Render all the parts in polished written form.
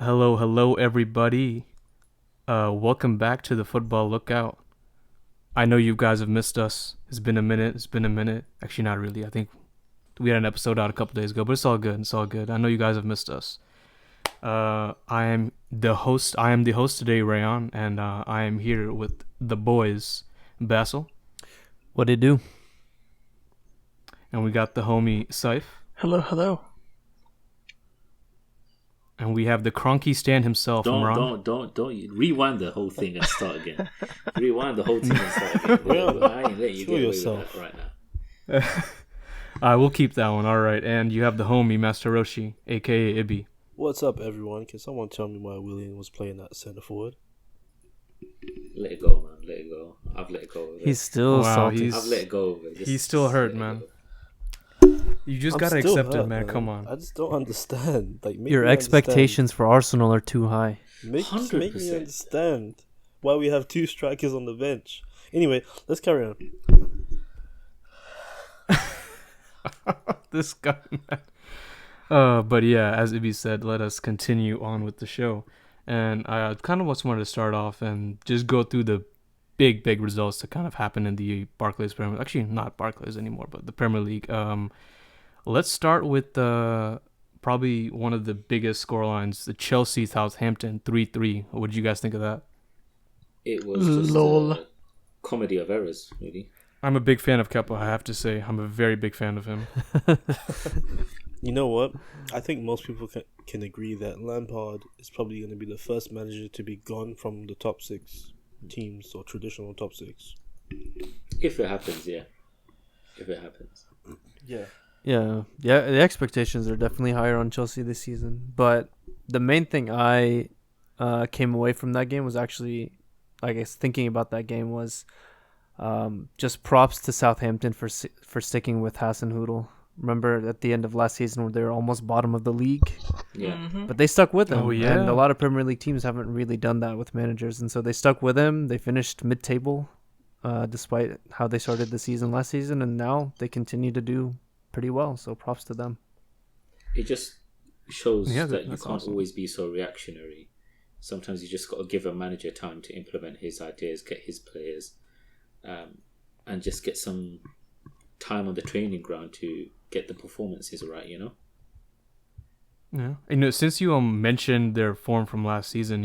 Hello, everybody. Welcome back to the Football Lookout. I know you guys have missed us. It's been a minute. Actually, not really. I think we had an episode out a couple days ago, but it's all good. I know you guys have missed us. I am the host today, Rayon, and I am here with the boys, Basil. What it do? And we got the homie, Saif. Hello. And we have the Cronky Stan himself, Don't rewind the whole thing and start again. Rewind the whole thing and start again. Well, I ain't letting you get away with that right now. I will keep that one, alright. And you have the homie, Master Roshi, aka Ibi. What's up, everyone? Can someone tell me why William was playing at centre forward? Let it go, man. Let it go. I've let it go. He's still salty. I've let it go. He's still hurt, man. You just gotta accept it, man. Come on. I just don't understand. Your expectations for Arsenal are too high. Make me understand why we have two strikers on the bench. Anyway, let's carry on. This guy, man. But yeah, as Ibi said, let us continue on with the show. And I kind of just wanted to start off and just go through the big results that kind of happened in the Barclays Premier. Actually, not Barclays anymore, but the Premier League. Let's start with probably one of the biggest scorelines, the Chelsea-Southampton 3-3. What did you guys think of that? It was just a comedy of errors, really. I'm a big fan of Kepa, I have to say. I'm a very big fan of him. You know what? I think most people can agree that Lampard is probably going to be the first manager to be gone from the top six teams or traditional top six. If it happens, yeah. If it happens. Yeah, the expectations are definitely higher on Chelsea this season. But the main thing I came away from that game was actually, I guess, thinking about that game was just props to Southampton for sticking with Hasenhüttl. Remember at the end of last season where they were almost bottom of the league? Yeah. Mm-hmm. But they stuck with him. Oh, yeah. And a lot of Premier League teams haven't really done that with managers. And so they stuck with him. They finished mid-table despite how they started the season last season. And now they continue to do pretty well. So props to them. It just shows that you can't awesome. always be so reactionary. Sometimes you just got to give a manager time to implement his ideas, get his players, and just get some time on the training ground to get the performances right, you know? Yeah. Since you mentioned their form from last season,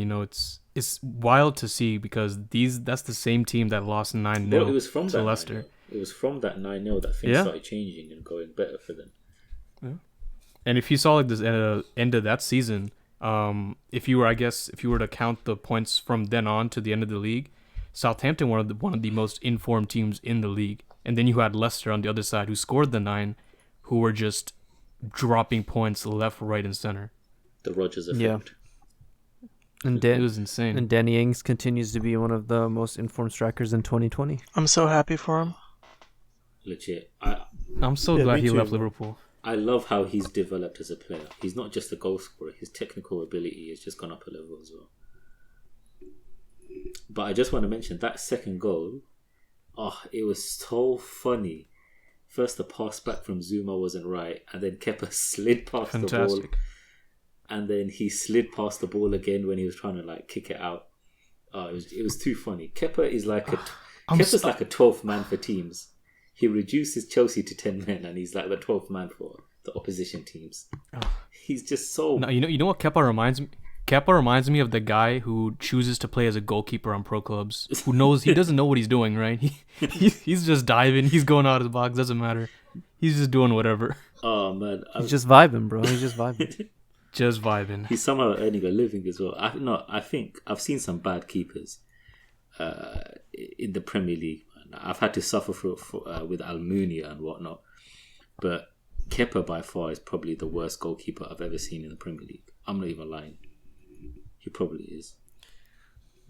it's wild to see because that's the same team that lost 9-0 Well, it was from to that Leicester. 9-0. It was from that 9-0 that things started changing and going better for them. Yeah. And if you saw like this end of that season, if you were to count the points from then on to the end of the league, Southampton were one of the most informed teams in the league. And then you had Leicester on the other side who scored the 9, who were just dropping points left, right, and center. The Rodgers effect. Yeah. And It was insane. And Danny Ings continues to be one of the most informed strikers in 2020. I'm so happy for him. Legit. I'm so glad he left Liverpool. I love how he's developed as a player. He's not just a goal scorer. His technical ability has just gone up a level as well. But I just want to mention that second goal. Oh, it was so funny. First, the pass back from Zuma wasn't right, and then Kepa slid past the ball, and then he slid past the ball again when he was trying to kick it out. Oh, it was too funny. Kepa is like Kepa's like a 12th man for teams. He reduces Chelsea to 10 men, and he's like the 12th man for the opposition teams. He's just so. No, you know what Kepa reminds me. Kepa reminds me of the guy who chooses to play as a goalkeeper on pro clubs. Who knows he doesn't know what he's doing, right? He's just diving. He's going out of the box. Doesn't matter. He's just doing whatever. Oh man, He's just vibing, bro. He's just vibing. Just vibing. He's somehow earning a living as well. I think I've seen some bad keepers in the Premier League. I've had to suffer with Almunia and whatnot, but Kepa by far is probably the worst goalkeeper I've ever seen in the Premier League. I'm not even lying. He probably is.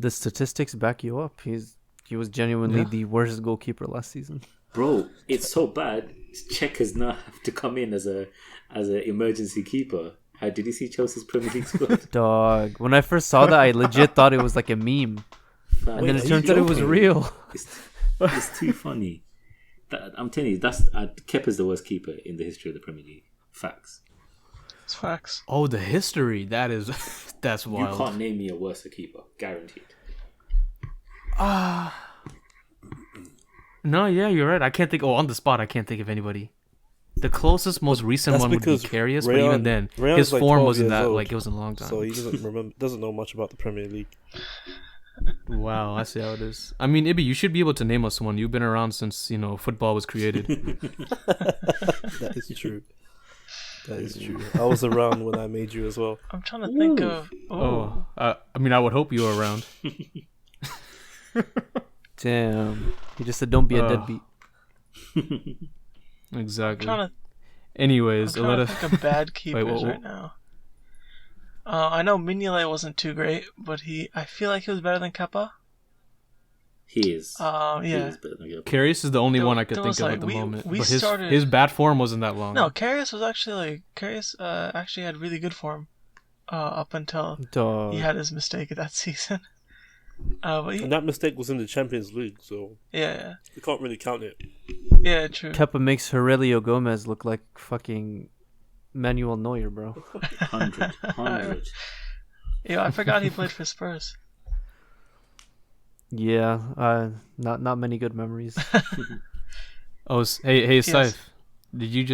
The statistics back you up. He was genuinely the worst goalkeeper last season. Bro, it's so bad. Checkers now have to come in as an emergency keeper. How did you see Chelsea's Premier League squad? Dog. When I first saw that, I legit thought it was like a meme. And then it turns out it was real. It's too funny. I'm telling you, Kepa's the worst keeper in the history of the Premier League. Facts. It's facts. Oh, the history. That is, that's wild. You can't name me a worse keeper, guaranteed. No, yeah, you're right. I can't think. Oh, on the spot, I can't think of anybody. The closest, most recent That's one would be because Karius, but even then, Rayon's his like form 12 wasn't years that old, like it was a long time. so he doesn't know much about the Premier League. Wow, I see how it is. I mean, Ibby, you should be able to name us one. You've been around since football was created. That is true. That is true. I was around when I made you as well. I'm trying to think of. Oh, I mean, I would hope you were around. Damn. He just said, "Don't be a deadbeat." Exactly. I'm trying to Anyways, let us. think of bad keepers whoa. right now. I know Mignolet wasn't too great, but I feel like he was better than Kepa. He is. He Yeah. is better than Gilbert. Karius is the only There- one I could there think was, of like, at the we- moment. we But his started- his bad form wasn't that long. No, Karius was actually actually had really good form up until Dog. he had his mistake that season. But And that mistake was in the Champions League, so yeah, you can't really count it. true. Kepa makes Aurelio Gomez look like fucking Manuel Neuer, bro. 100. Yeah, I forgot he played for Spurs. Yeah, not many good memories. Oh, hey, Yes. Saif, did you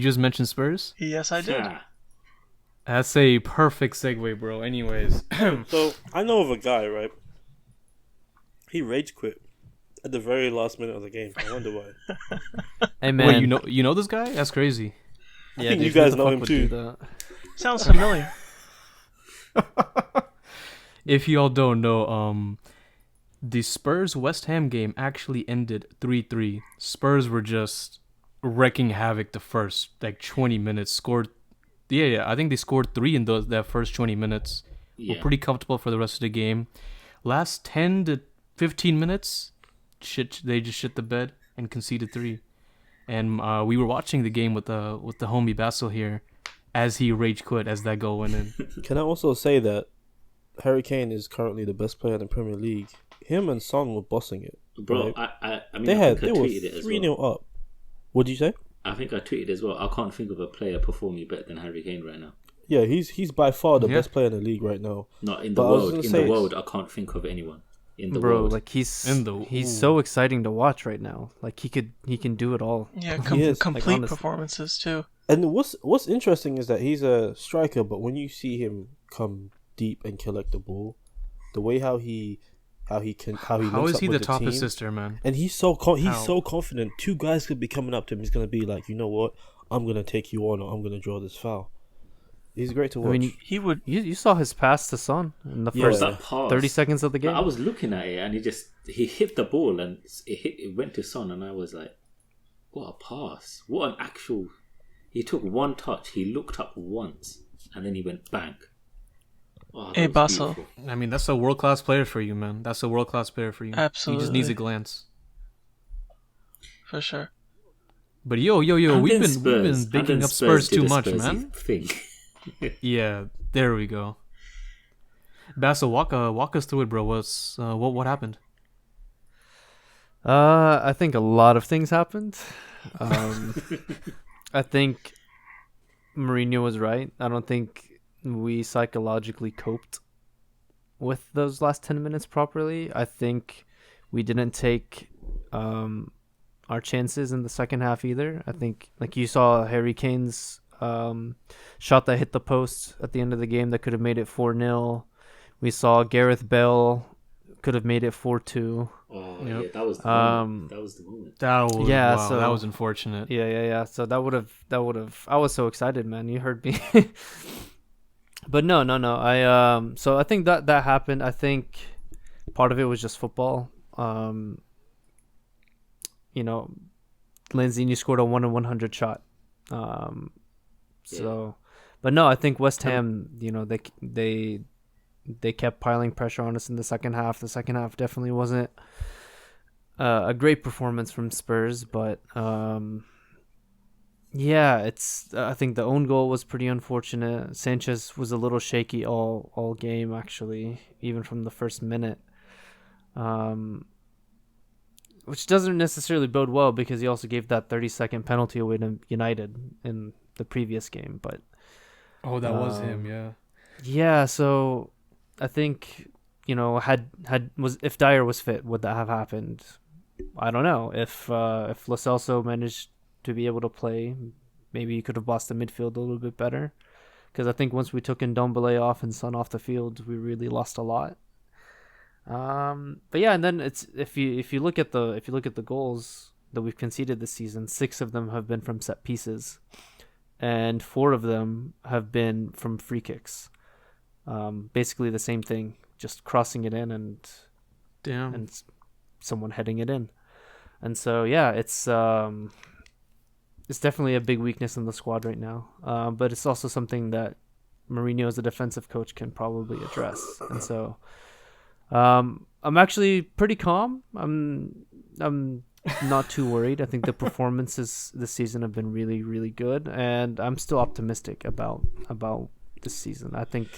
just mention Spurs? Yes, I did. Yeah. That's a perfect segue, bro. Anyways, So I know of a guy, right? He rage quit at the very last minute of the game. I wonder why. Hey man, wait, you know this guy? That's crazy. yeah, think dude, you who guys the know fuck him would too. do that? Sounds familiar. If y'all don't know, the Spurs West Ham game actually ended 3-3. Spurs were just wrecking havoc the first 20 minutes. Scored, yeah. I think they scored 3 in that first 20 minutes. Yeah. Were pretty comfortable for the rest of the game. Last 10 to 15 minutes, they just shit the bed and conceded 3. And we were watching the game with the homie Basil here, as he rage quit as that goal went in. Can I also say that Harry Kane is currently the best player in the Premier League? Him and Son were bossing it. Bro, right? I mean, They I think I were tweeted it as 3-0 well. up. What did you say? I think I tweeted as well. I can't think of a player performing better than Harry Kane right now. Yeah, he's by far the Yeah. best player in the league right now. Not in the But I was world. gonna In say the it's- world, I can't think of anyone. In the Bro, world. like he's Ooh. so exciting to watch right now. Like he can do it all. Yeah, He is, like, complete honestly. performances too. And what's interesting is that he's a striker, but when you see him come deep and collect the ball, the way how he How links is up he with the top team, assister, man? and he's How? so confident. 2 guys could be coming up to him. He's gonna be like, you know what? I'm gonna take you on, or I'm gonna draw this foul. He's great to I watch. mean, He would. you saw his pass to Son in the Yeah. first that pass, 30 seconds of the game. I was looking at it and he hit the ball and it went to Son and I was like, what a pass. What an actual... He took one touch, he looked up once and then he went bang. Oh, that Hey, was Basil. beautiful. I mean, that's a world-class player for you, man. That's a world-class player for you. He just needs Absolutely. a glance. For sure. But yo, And we've then been Spurs. And bigging then up Spurs did too a much, Spursy man. Thing. Yeah, there we go. Basil, walk us through it, bro. What happened? I think a lot of things happened. I think Mourinho was right. I don't think we psychologically coped with those last 10 minutes properly. I think we didn't take our chances in the second half either. I think, like you saw, Harry Kane's shot that hit the post at the end of the game that could have made it 4-0. We saw Gareth Bale could have made it 4-2. Oh, Yep. yeah, that was the moment. That was the moment. That was Yeah, wow, so- that was unfortunate. Yeah. So that would have. I was so excited, man. You heard me. But no. So I think that happened. I think part of it was just football. Lanzini scored a 1 in 100 shot. So, but no, I think West Ham. They kept piling pressure on us in the second half. The second half definitely wasn't a great performance from Spurs, but I think the own goal was pretty unfortunate. Sanchez was a little shaky all game, actually, even from the first minute, which doesn't necessarily bode well because he also gave that 30-second penalty away to United in the previous game. But Oh, that was him. Yeah. yeah, so I think if Dyer was fit, would that have happened? I don't know. If Lo Celso managed to be able to play, maybe you could have bossed the midfield a little bit better. Because I think once we took Ndombele off and Son off the field, we really lost a lot. But yeah, and then it's if you look at the goals that we've conceded this season, 6 of them have been from set pieces, and 4 of them have been from free kicks. Basically the same thing, just crossing it in and someone heading it in. And so yeah, it's definitely a big weakness in the squad right now. But it's also something that Mourinho as a defensive coach can probably address. And so I'm actually pretty calm. I'm not too worried. I think the performances this season have been really, really good, and I'm still optimistic about this season. I think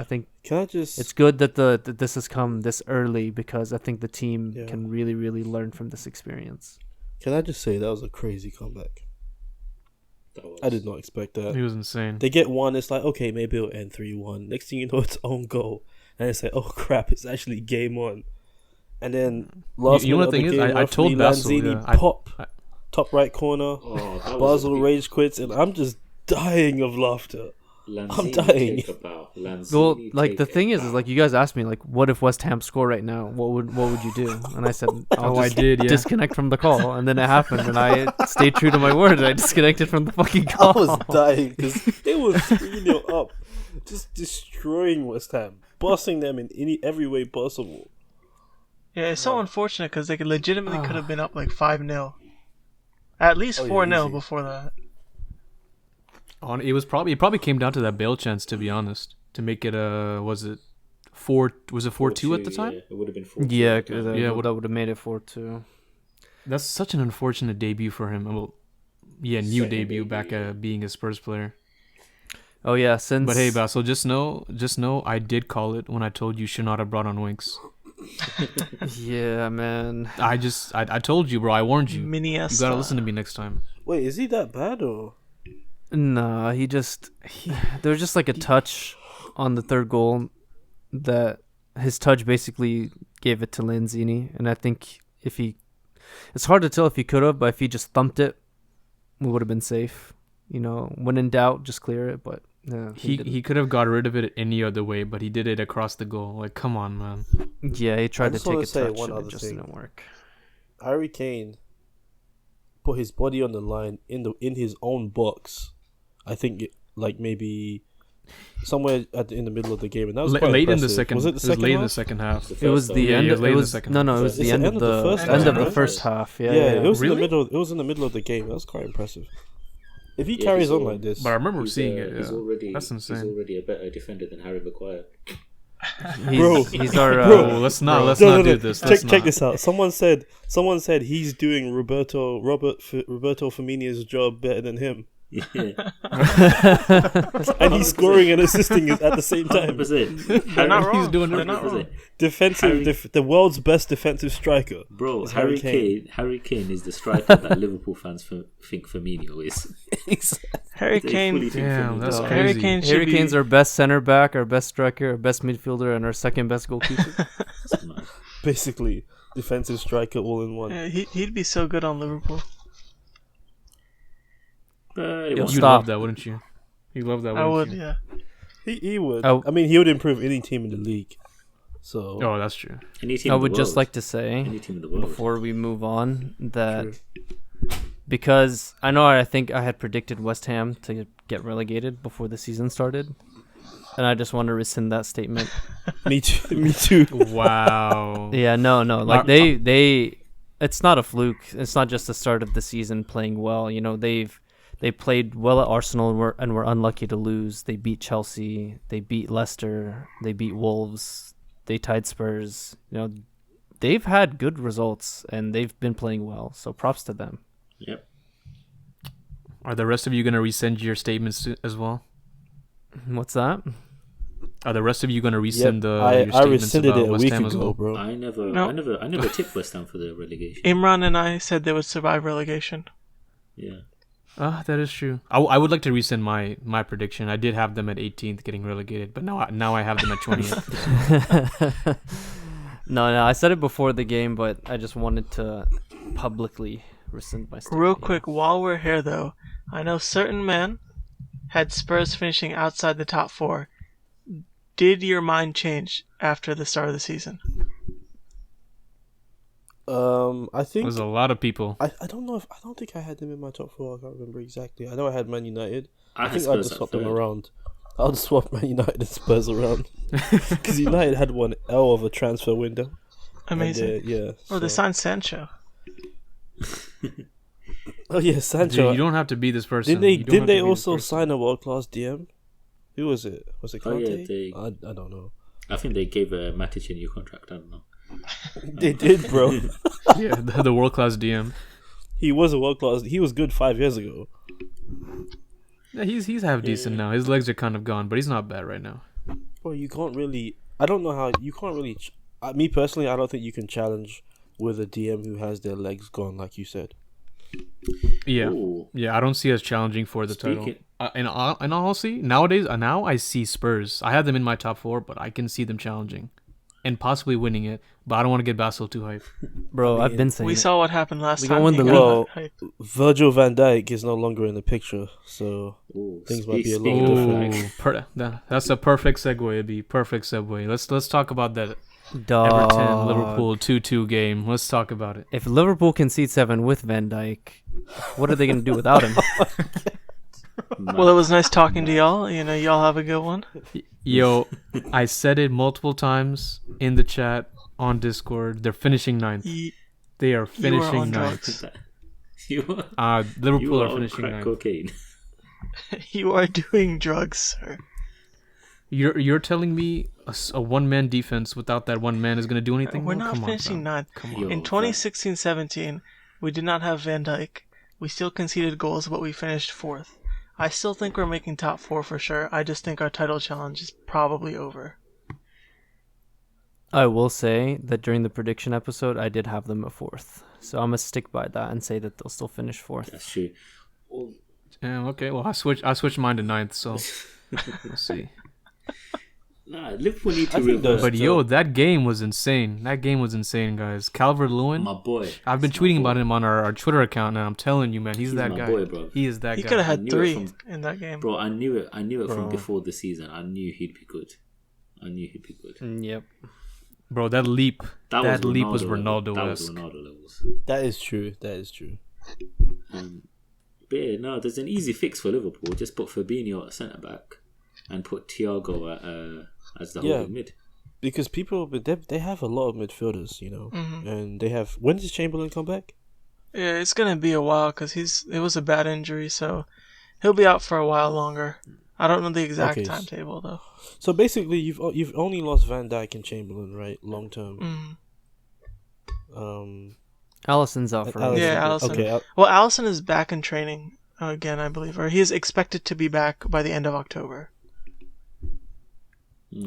it's good that that this has come this early, because I think the team can really, really learn from this experience. Can I just say that was a crazy comeback? I did not expect that. He was insane. They get one, it's like, okay, maybe it'll end 3-1. Next thing you know, it's own goal. And it's like, oh crap, it's actually game on. And then last minute of the game, I told Basil, Lanzini top right corner. Basel rage quits, and I'm just dying of laughter. I'm dying. Well, like the thing is like you guys asked me like, what if West Ham score right now? What would you do? And I said, I did disconnect from the call. And then it happened, and I stayed true to my word. I disconnected from the fucking call. I was dying because they were 3-0 up, just destroying West Ham, bossing them in every way possible. Yeah, it's so unfortunate because they legitimately could have been up like 5-0, at least 4-0 before that. It probably came down to that Bale chance, to be honest, to make it was it 4-2 at the time? Yeah, it would have been 4-2. Yeah, that would have made it 4-2. That's such an unfortunate debut for him. Well, new debut back at being a Spurs player. Oh yeah, But hey, Basil, just know I did call it when I told you should not have brought on Winks. Yeah, man. I told you, bro. I warned you. You gotta listen to me next time. Wait, is he that bad or? Nah, there was just like a touch on the third goal that his touch basically gave it to Lanzini, and I think it's hard to tell if he could have, but if he just thumped it, we would have been safe. When in doubt, just clear it. But yeah, he could have got rid of it any other way, but he did it across the goal. Like, come on, man. Yeah, he tried to take a touch, and it just didn't work. Harry Kane put his body on the line in his own box. I think maybe somewhere in the middle of the game, and that was quite late impressive. in the second. Was it the second half? In the second half. It was the end. It was no. It was the end of the first half. Yeah, it was in the middle. It was in the middle of the game. That was quite impressive. If he carries on like this, but I remember seeing it. That's insane. He's already a better defender than Harry Maguire. He's our. Let's not do this. Check this out. Someone said he's doing Roberto Firmino's job better than him. Yeah. And he's scoring and assisting at the same time. 100%. They're not wrong. He's doing They're not wrong. The world's best defensive striker. Bro, Harry Kane is the striker that Liverpool fans think Firmino is. Harry Kane. Damn, that's crazy. Harry Kane's our best center back, our best striker, our best midfielder, and our second best goalkeeper. Basically, defensive striker all in one. Yeah, he'd be so good on Liverpool. You'd love that, wouldn't you? You'd love that, wouldn't you? I would, yeah. He would. I mean, he would improve any team in the league. So. Oh, that's true. I would just like to say, before we move on, that because I think I had predicted West Ham to get relegated before the season started, and I just want to rescind that statement. Me too. Wow. Yeah, no. Like they, it's not a fluke. It's not just the start of the season playing well. They played well at Arsenal and were unlucky to lose. They beat Chelsea. They beat Leicester. They beat Wolves. They tied Spurs. They've had good results and they've been playing well. So props to them. Yep. Are the rest of you going to resend your statements as well? What's that? Are the rest of you going to resend your I statements rescinded about it a West week Ham as ago, well? bro. I never tipped West Ham for the relegation. Imran and I said they would survive relegation. Yeah. That is true. I would like to rescind my prediction. I did have them at 18th getting relegated, but now I have them at 20th. No, I said it before the game, but I just wanted to publicly rescind my statement. Real quick, while we're here though, I know certain men had Spurs finishing outside the top 4. Did your mind change after the start of the season? I think There's a lot of people. I don't think I had them in my top 4. I can't remember exactly. I know I had Man United. I think Spurs I'll just swap them third. around. I'll just swap Man United and Spurs around because United had one L of a transfer window. Amazing. Yeah. Oh, they signed Sancho. Oh yeah, Sancho. Dude, you don't have to be this person. Didn't they also sign a world class DM? Who was it? Was it Oh, Conte? yeah, I don't know. I think they gave Matic a new contract. I don't know. They did, bro. Yeah, the world class DM. He was a world class. He was good 5 years ago. Yeah, he's half decent now. His legs are kind of gone, but he's not bad right now. Well, you can't really. I don't know how you can't really. Me personally, I don't think you can challenge with a DM who has their legs gone, like you said. Yeah, Ooh. yeah. I don't see us challenging for the title. In all honesty, nowadays, now I see Spurs. I had them in my top 4, but I can see them challenging and possibly winning it. But I don't want to get Basel too hype. Bro, I mean, I've been saying We it. saw what happened last We time. gonna win He the got league. hype. Virgil van Dijk is no longer in the picture, so Ooh, things might be a speaking little of different. flag. That's a perfect segue. It'd be perfect segue. Let's talk about that Dog. Everton Liverpool 2-2 game. Let's talk about it. If Liverpool concede 7 with Van Dijk, what are they going to do without him? Well, it was nice talking to y'all. You know, y'all have a good one. Yo, I said it multiple times in the chat on Discord. They're finishing 9th. They are You are finishing on 9th. drugs. You are, Liverpool you are are on finishing crack 9th. cocaine. You are doing drugs, sir. You're telling me a one-man defense without that one man is going to do anything? We're No? not Come on, finishing bro. 9th. Come Yo, on. In 2016-17, we did not have Van Dijk. We still conceded goals, but we finished 4th. I still think we're making top 4 for sure. I just think our title challenge is probably over. I will say that during the prediction episode, I did have them at 4th. So I'm going to stick by that and say that they'll still finish 4th. That's true. Well, Yeah, okay. Well, I switched mine to 9th, so we'll see. nah, Liverpool need to I think reverse. those- But yo, that game was insane. That game was insane, guys. Calvert-Lewin. My boy. I've been He's my tweeting boy. about him on our Twitter account, and I'm telling you, man, he's that my guy. boy, bro. He is that He guy. could have I had knew it 3 from- in that game. Bro, I knew it Bro. from before the season. I knew he'd be good. Yep. Bro, that leap. That leap was level. That was Ronaldo-esque. Ronaldo levels. That is true. That is true. But yeah, no, there's an easy fix for Liverpool. Just put Fabinho at centre back and put Thiago at, as the holding mid. Because people, they have a lot of midfielders, you know, Mhm. and they have. When does Chamberlain come back? Yeah, it's gonna be a while because it was a bad injury, so he'll be out for a while longer. I don't know the exact Okay. timetable though. So basically, you've only lost Van Dijk and Chamberlain, right? Long term. Mm. Allison's out for Alisson. Yeah, Alisson. Okay, Well, Allison is back in training again, I believe, or he is expected to be back by the end of October.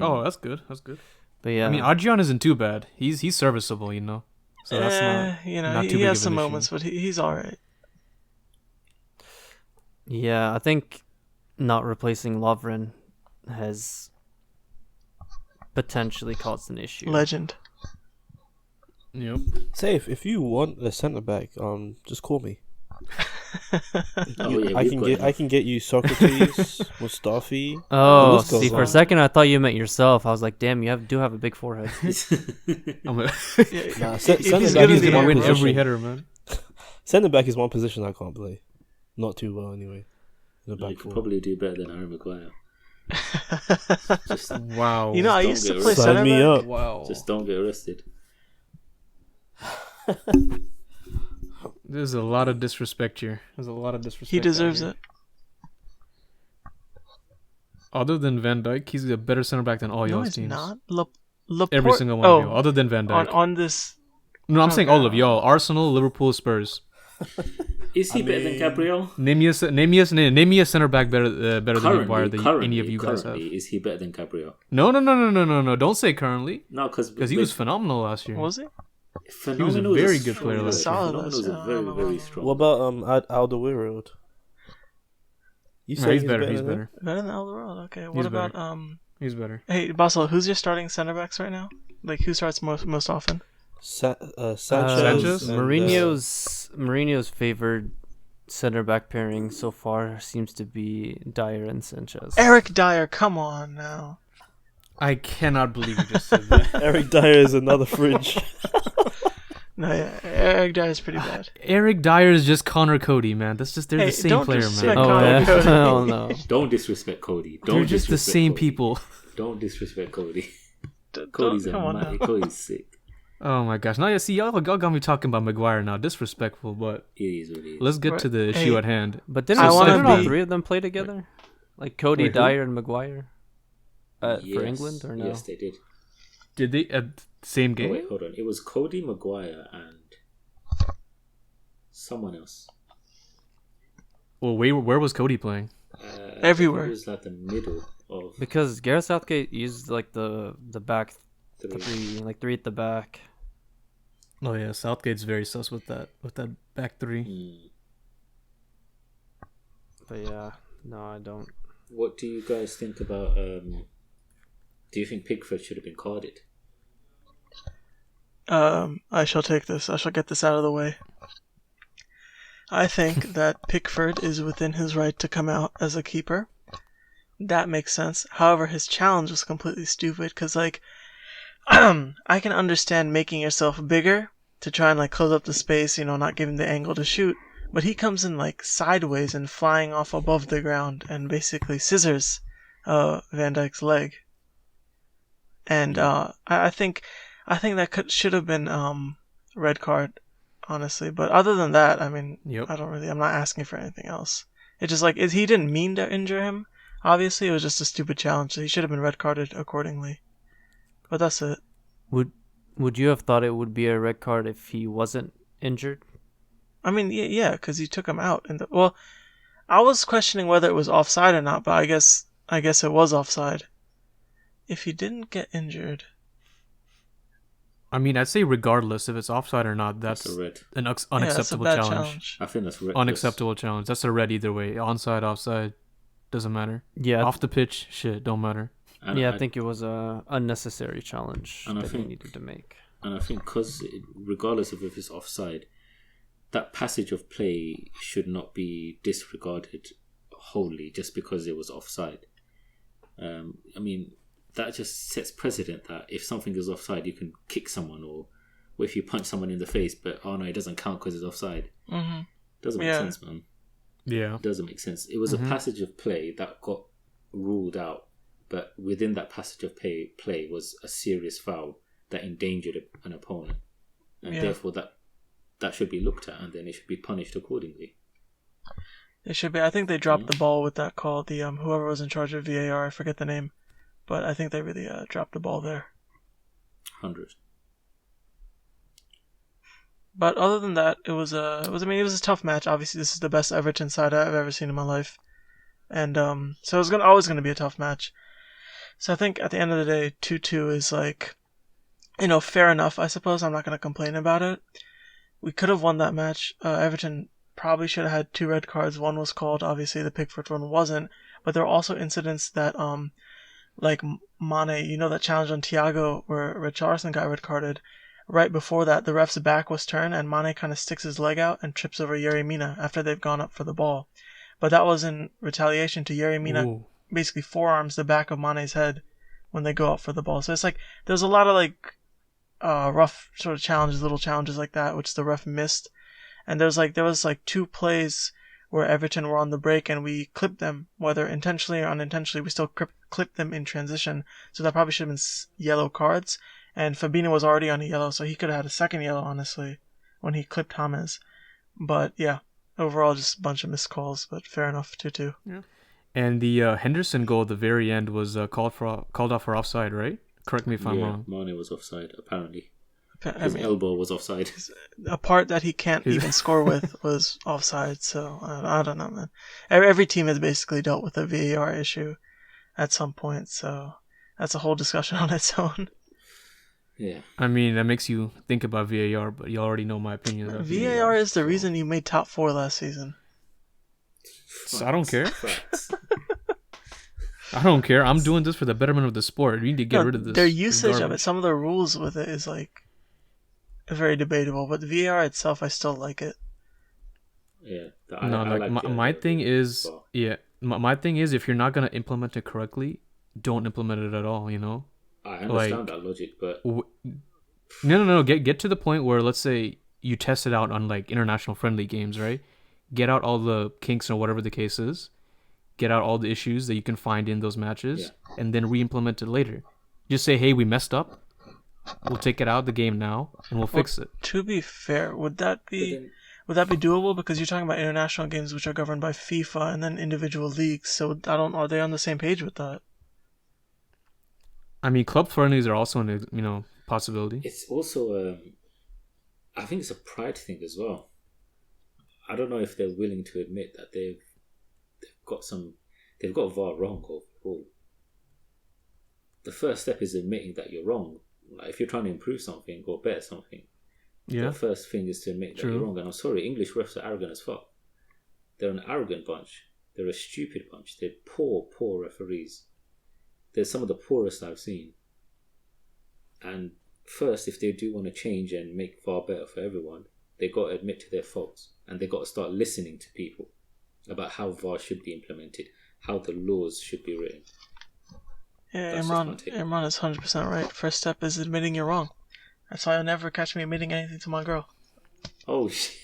Oh, that's good. That's good. But yeah, I mean, Adrian isn't too bad. He's serviceable, you know. So that's not. you know, not too he big has of some an issue. moments, but he's all right. yeah, I think not replacing Lovren has potentially caused an issue. Legend. Yep. Safe. If you want a centre back, just call me. Oh, yeah, I we've can got get him. I can get you Socrates, Mustafi. Oh, The list goes see, for a on. second I thought you meant yourself. I was like, damn, do have a big forehead. I'm a, Yeah, Nah, if centre he's back he's gonna is be gonna one win position. every header, man. Centre back is one position I can't play. Not too well, anyway. In the You back could four. probably do better than Harry Maguire. Just, Wow. You know, I Don't used to get play arrested. center Sign me back. up. Wow. just don't get arrested. There's a lot of disrespect here. There's a lot of disrespect. He out deserves here. it. Other than Van Dijk, he's a better center back than all No, y'all's he's teams. not. Laporte. Every single one of y'all, other than Van Dijk. on this. No, I'm saying Okay. all of y'all. Arsenal, Liverpool, Spurs. Is he I better than mean- Gabriel? Name me a center back better than Maguire than any of you guys have. Currently, is he better than Gabriel? No. Don't say currently, No, because because he was phenomenal last year. Was he? phenomenal. very is good player strong last word. year. Solid Phenomenal is last a year. I very, don't very know. strong. What about Alderweireld? You No, say he's better. He's than better. Better than Alderweireld. Okay. What He's about better. He's better. Hey, Basel, who's your starting center backs right now? Like, who starts most often? Sanchez. Sanchez? And, Mourinho's favored center back pairing so far seems to be Dyer and Sanchez. Eric Dyer, come on now. I cannot believe you just said that. Eric Dyer is another fridge. No, yeah, Eric Dyer is pretty bad. Eric Dyer is just Connor Cody, man. That's just they're the same don't player, disrespect man. Oh, Connor yeah. Cody. Oh no. Don't disrespect Cody. They're just the same Cody. people. Don't disrespect Cody. Don't- Cody's come on now. Cody's sick. Oh my gosh! Now you see, y'all got me talking about Maguire now. Disrespectful, but It is what it is. let's get to the issue Hey, at hand. But I wanna didn't all be- three of them play together? Like Cody, Wait, who? Dyer, and Maguire for Yes. England, or no? Yes, they did. Did they at the same Oh, game? wait, hold on. It was Cody, Maguire, and someone else. Well, where was Cody playing? Everywhere. It was like the middle of Because Gareth Southgate used like the back three. three at the back. Oh yeah, Southgate's very sus with that back three. Hmm. But yeah, no, I don't. What do you guys think about? Do you think Pickford should have been carded? I shall take this. I shall get this out of the way. I think that Pickford is within his right to come out as a keeper. That makes sense. However, his challenge was completely stupid because, like, I can understand making yourself bigger to try and, like, close up the space, not giving the angle to shoot. But he comes in, like, sideways and flying off above the ground and basically scissors Van Dijk's leg. And I think that should have been red card, honestly. But other than that, I mean, Yep. I'm not asking for anything else. It's just like, he didn't mean to injure him. Obviously, it was just a stupid challenge, so he should have been red carded accordingly. But that's it. Would you have thought it would be a red card if he wasn't injured? I mean, yeah, because he took him out. Well, I was questioning whether it was offside or not, but I guess it was offside. If he didn't get injured, I mean, I'd say regardless if it's offside or not, That's that's a red. an yeah, that's a unacceptable bad challenge. I think that's reckless. Unacceptable challenge. That's a red either way. Onside, offside, doesn't matter. Yeah, Off the pitch, shit, don't matter. And I think it was a unnecessary challenge And I that he think- needed to make. And I think because regardless of if it's offside, that passage of play should not be disregarded wholly just because it was offside. I mean, that just sets precedent that if something is offside, you can kick someone or if you punch someone in the face, but oh no, it doesn't count because it's offside. mm-hmm. Doesn't make Yeah. sense, man. Yeah. It doesn't make sense. It was a passage of play that got ruled out, but within that passage of play was a serious foul that endangered an opponent, and Yeah. therefore that should be looked at and then it should be punished accordingly. It should be. I think they dropped the ball with that call. The whoever was in charge of VAR, I forget the name, but I think they really dropped the ball there. 100. But other than that, it was a tough match. Obviously, this is the best Everton side I've ever seen in my life, and so it was always gonna be a tough match. So I think at the end of the day, 2-2 is like, fair enough. I suppose I'm not gonna complain about it. We could have won that match. Everton probably should have had 2 red cards. One was called. Obviously, the Pickford one wasn't. But there were also incidents that like Mane, that challenge on Thiago where Richarlison got red carded. Right before that, the ref's back was turned and Mane kind of sticks his leg out and trips over Yerry Mina after they've gone up for the ball. But that was in retaliation to Yerry Mina Ooh. basically forearms the back of Mane's head when they go up for the ball. So it's like there's a lot of like rough sort of challenges, little challenges like that, which the ref missed. And there was 2 plays where Everton were on the break and we clipped them, whether intentionally or unintentionally, we still clipped them in transition. So that probably should have been yellow cards. And Fabinho was already on a yellow, so he could have had a second yellow, honestly, when he clipped James. But yeah, overall just a bunch of missed calls, but fair enough, 2-2. Yeah. And the Henderson goal at the very end was called off for offside, right? Correct me if I'm wrong. Mane was offside, apparently. I His mean, elbow was offside. a part that he can't even score with was offside, so I don't know, man. Every team has basically dealt with a VAR issue at some point, so that's a whole discussion on its own. Yeah. I mean, that makes you think about VAR, but you already know my opinion about VAR is the reason you made top 4 last season. I don't care. Facts. I don't care. I'm doing this for the betterment of the sport. You need to get rid of this. Their usage of it, some of the rules with it is like very debatable. But the VAR itself, I still like it. Yeah. My thing is, my thing is, if you're not gonna implement it correctly, don't implement it at all. You know. I understand that logic, but no. Get to the point where, let's say, you test it out on like international friendly games, right? Get out all the kinks or whatever the case is. Get out all the issues that you can find in those matches, and then re-implement it later. Just say, hey, we messed up. We'll take it out of the game now, and we'll fix it. To be fair, would that be doable? Because you're talking about international games which are governed by FIFA and then individual leagues. So are they on the same page with that? I mean, club friendlies are also a possibility. It's also I think it's a pride thing as well. I don't know if they're willing to admit that they've got VAR wrong overall. The first step is admitting that you're wrong. Like if you're trying to improve something or better something, the first thing is to admit that you're wrong. And I'm sorry, English refs are arrogant as fuck. They're an arrogant bunch. They're a stupid bunch. They're poor referees. They're some of the poorest I've seen. And first, if they do want to change and make VAR better for everyone, they got to admit to their faults, and they got to start listening to people about how VAR should be implemented, how the laws should be written. Yeah, Imran is 100% right. First step is admitting you're wrong. That's why you'll never catch me admitting anything to my girl. Oh, shit.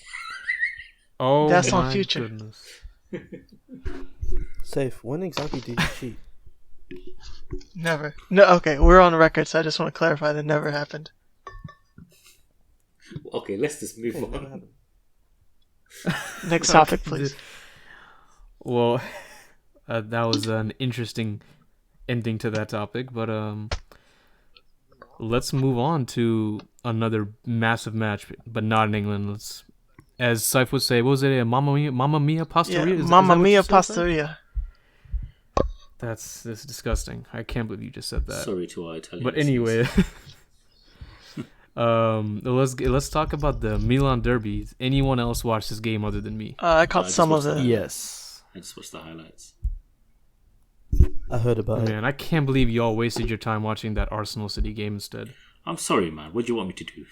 Oh, that's on future. Goodness. Safe. When exactly did you cheat? Never. No, okay, we're on record, so I just want to clarify that never happened. Okay, let's just move on. Next topic, please. Well, that was an interesting ending to that topic, but let's move on to another massive match, but not in England. As Saif would say, what was it? Mamma Mia Pastoria? Yeah, Mamma Mia Pastoria. That's disgusting. I can't believe you just said that. Sorry to our Italian. But anyway, let's talk about the Milan derby. Anyone else watch this game other than me? I caught some of it. Yes. I just watched the highlights. I heard about it. Man, I can't believe y'all wasted your time watching that Arsenal City game instead. I'm sorry, man. What do you want me to do?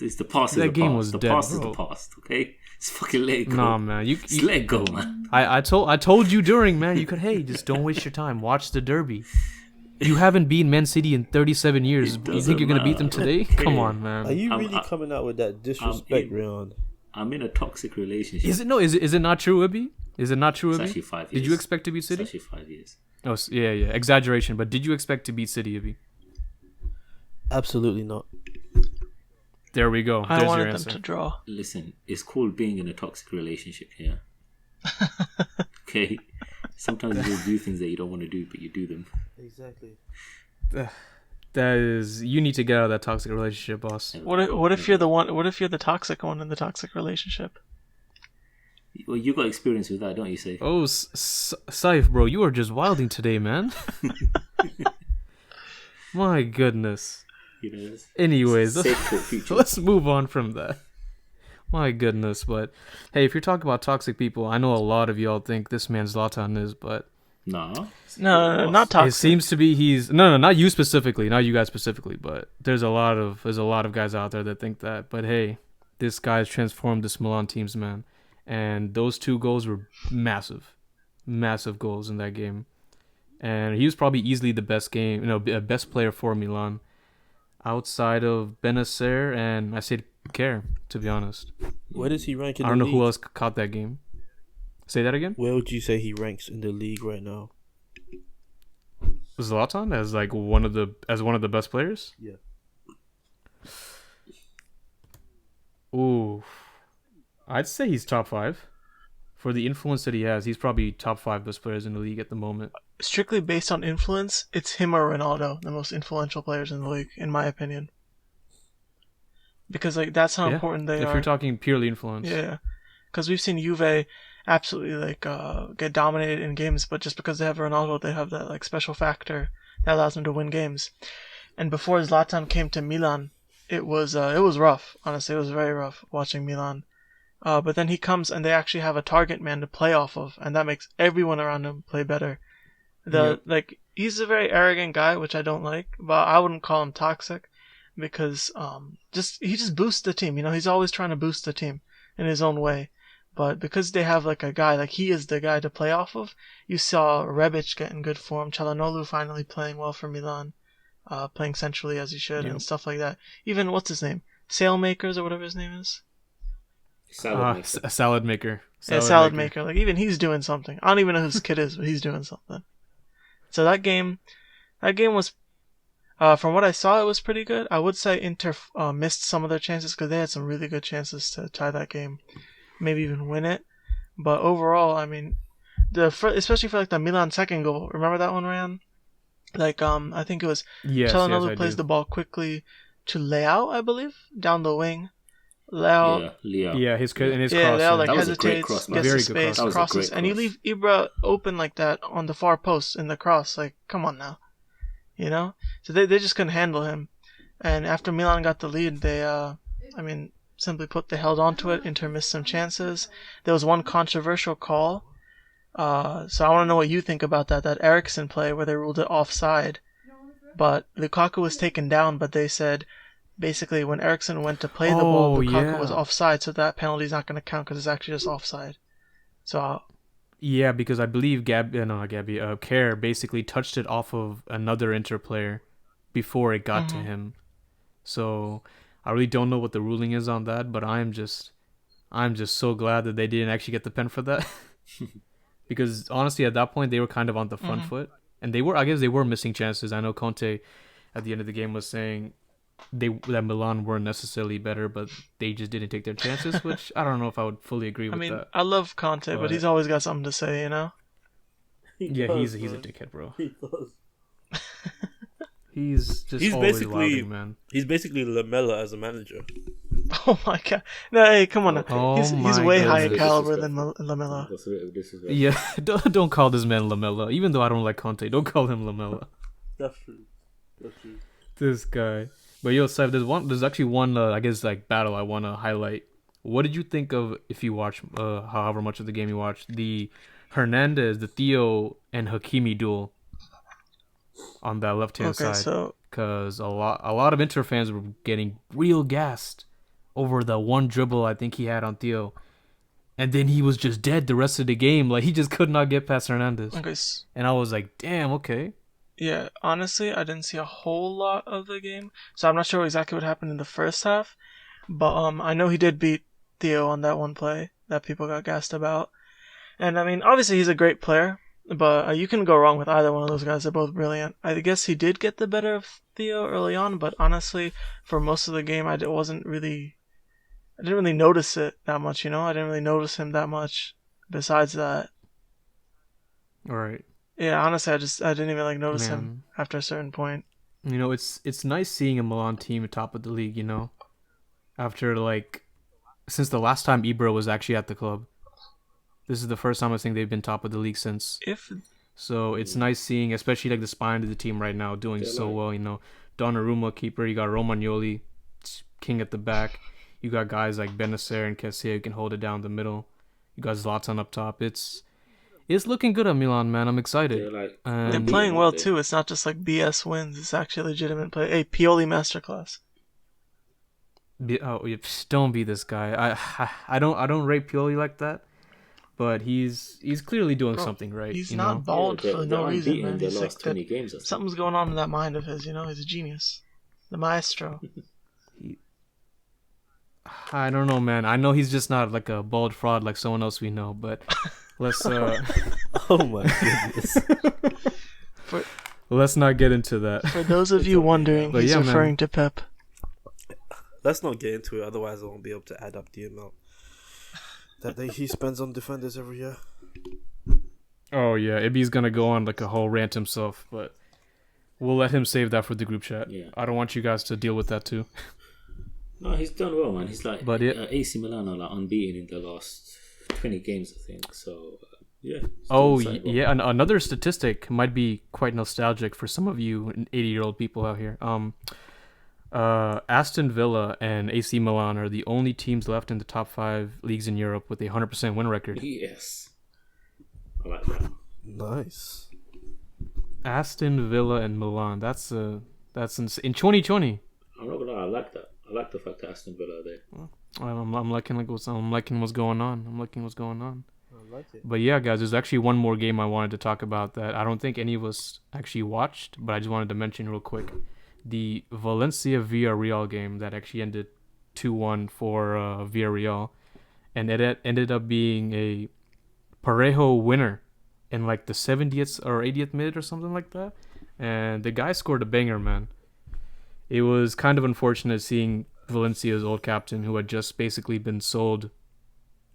It's the past. That is the game past. was the dead, past is bro. the past. Okay, just fucking let it go. Nah, man. Just let it go, man. I told you during, man. You could, hey, just don't waste your time. Watch the derby. You haven't beaten Man City in 37 years. You think you're gonna beat them today? Come on, man. Are you really coming out with that disrespect, Rion? I'm in a toxic relationship. Is it not true, Ibi? Is it not true, It's Ibi? actually 5 years. Did you expect to beat City? It's actually 5 years. Oh, yeah. Exaggeration, but did you expect to beat City, Ibi? Absolutely not. There we go. I There's wanted your them answer. to draw. Listen, it's called being in a toxic relationship here. Okay? Sometimes you'll do things that you don't want to do, but you do them. Exactly. That is, you need to get out of that toxic relationship, boss. What if you're the one? What if you're the toxic one in the toxic relationship? Well, you got experience with that, don't you, Saif? Oh, Saif, bro, you are just wilding today, man. My goodness. You know, Anyways, safe for future. let's move on from that. My goodness, but hey, if you're talking about toxic people, I know a lot of y'all think this man Zlatan is, but No, not toxic. it seems to be he's no, not you specifically, not you guys specifically, but there's a lot of guys out there that think that. But hey, this guy's transformed this Milan teams, man, and those 2 goals were massive goals in that game, and he was probably easily the best best player for Milan, outside of Benacer and I said Kerr, to be honest. Where does he rank in the I don't know league? who else caught that game. Say that again? Where would you say he ranks in the league right now? Zlatan as like one of the best players? Yeah. Ooh. I'd say he's top 5. For the influence that he has, he's probably top 5 best players in the league at the moment. Strictly based on influence, it's him or Ronaldo, the most influential players in the league, in my opinion. Because that's how important they are. If you're talking purely influence. Yeah, because we've seen Juve absolutely get dominated in games, but just because they have Ronaldo, they have that special factor that allows them to win games. And before Zlatan came to Milan, it was rough. Honestly, it was very rough watching Milan. But then he comes and they actually have a target man to play off of, and that makes everyone around him play better. He's a very arrogant guy, which I don't like, but I wouldn't call him toxic because he just boosts the team. He's always trying to boost the team in his own way. But because they have like a guy, like he is the guy to play off of, you saw Rebic get in good form, Çalhanoğlu finally playing well for Milan, playing centrally as he should, and stuff like that. Even, what's his name? Sailmakers or whatever his name is? A salad maker. Salad maker. Like, even he's doing something. I don't even know who his kid is, but he's doing something. So that game was, from what I saw, it was pretty good. I would say Inter missed some of their chances because they had some really good chances to tie that game, maybe even win it. But overall, I mean, especially for like the Milan second goal. Remember that one, Ryan? Like, I think it was Çalhanoğlu plays the ball quickly to Leao, I believe, down the wing. Leao. Yeah, his cross. Leao that hesitates, cross, gets the space, crosses, and you leave Ibra open like that on the far post in the cross. Like, come on now, So they just couldn't handle him, and after Milan got the lead, they simply put, they held on to it. Inter missed some chances. There was one controversial call. So I want to know what you think about that Eriksen play where they ruled it offside, but Lukaku was taken down, but they said basically when Eriksen went to play the ball, Lukaku was offside, so that penalty is not going to count because it's actually just offside. So yeah, because I believe Kerr basically touched it off of another Inter player before it got to him. So I really don't know what the ruling is on that, but I'm just so glad that they didn't actually get the pen for that. Because honestly, at that point, they were kind of on the front foot, and I guess they were missing chances. I know Conte at the end of the game was saying that Milan weren't necessarily better, but they just didn't take their chances, which I don't know if I would fully agree with that. I love Conte, but he's always got something to say, He's a dickhead, bro. He does. He's always louding, man. He's basically Lamella as a manager. Oh my god! No, hey, come on now. He's way higher caliber than Lamella. Yeah, don't call this man Lamella. Even though I don't like Conte, don't call him Lamella. That's true. This guy. But yo, Saif, there's actually one I guess like battle I want to highlight. What did you think of, if you watch however much of the game you watched, the Hernandez, the Theo and Hakimi duel on that left hand side? So because a lot of Inter fans were getting real gassed over the one dribble I think he had on Theo, and then he was just dead the rest of the game. Like, he just could not get past Hernandez. Okay. And I was like, damn, okay. Yeah, honestly, I didn't see a whole lot of the game, so I'm not sure exactly what happened in the first half. But I know he did beat Theo on that one play that people got gassed about. And I mean, obviously he's a great player, but you can go wrong with either one of those guys. They're both brilliant. I guess he did get the better of Theo early on, but honestly, for most of the game, I didn't really notice it that much. I didn't really notice him that much. Besides that, all right. Yeah, honestly, I didn't even notice him after a certain point. It's nice seeing a Milan team at top of the league. After since the last time Ibra was actually at the club, this is the first time I think they've been top of the league since. So it's nice seeing, especially the spine of the team right now doing so well. Donnarumma keeper, you got Romagnoli, king at the back. You got guys like Benacer and Kessie who can hold it down the middle. You got Zlatan up top. It's looking good at Milan, man. I'm excited. They're playing well too. It's not just BS wins. It's actually legitimate play. Hey, Pioli masterclass. Don't be this guy. I don't rate Pioli like that, but he's clearly doing something right. He's not bald for no reason, man. He's last 20 games. Something's going on in that mind of his. He's a genius, the maestro. I don't know, man. I know he's just not a bald fraud like someone else we know, but let's oh my goodness. Let's not get into that. For those of you wondering, he's referring to Pep. Let's not get into it, otherwise I won't be able to add up the amount that he spends on defenders every year. Oh yeah, Ibby's gonna go on a whole rant himself, but we'll let him save that for the group chat. Yeah. I don't want you guys to deal with that too. No, he's done well, man. He's AC Milan are unbeaten in the last 20 games, I think. So yeah. Oh yeah, another statistic might be quite nostalgic for some of you 80-year-old people out here. Aston Villa and AC Milan are the only teams left in the top 5 leagues in Europe with a 100% win record. Yes. I like that. Nice. Aston Villa and Milan. That's in 2020. I'm not gonna lie, I like that. I like the fact that Aston Villa are there. I'm liking what's going on. I like it. But yeah, guys, there's actually one more game I wanted to talk about that I don't think any of us actually watched, but I just wanted to mention real quick. The Valencia Villarreal game that actually ended 2-1 for Villarreal, and it ended up being a Parejo winner in like the 70th or 80th minute or something like that. And the guy scored a banger, man. It was kind of unfortunate seeing Valencia's old captain, who had just basically been sold,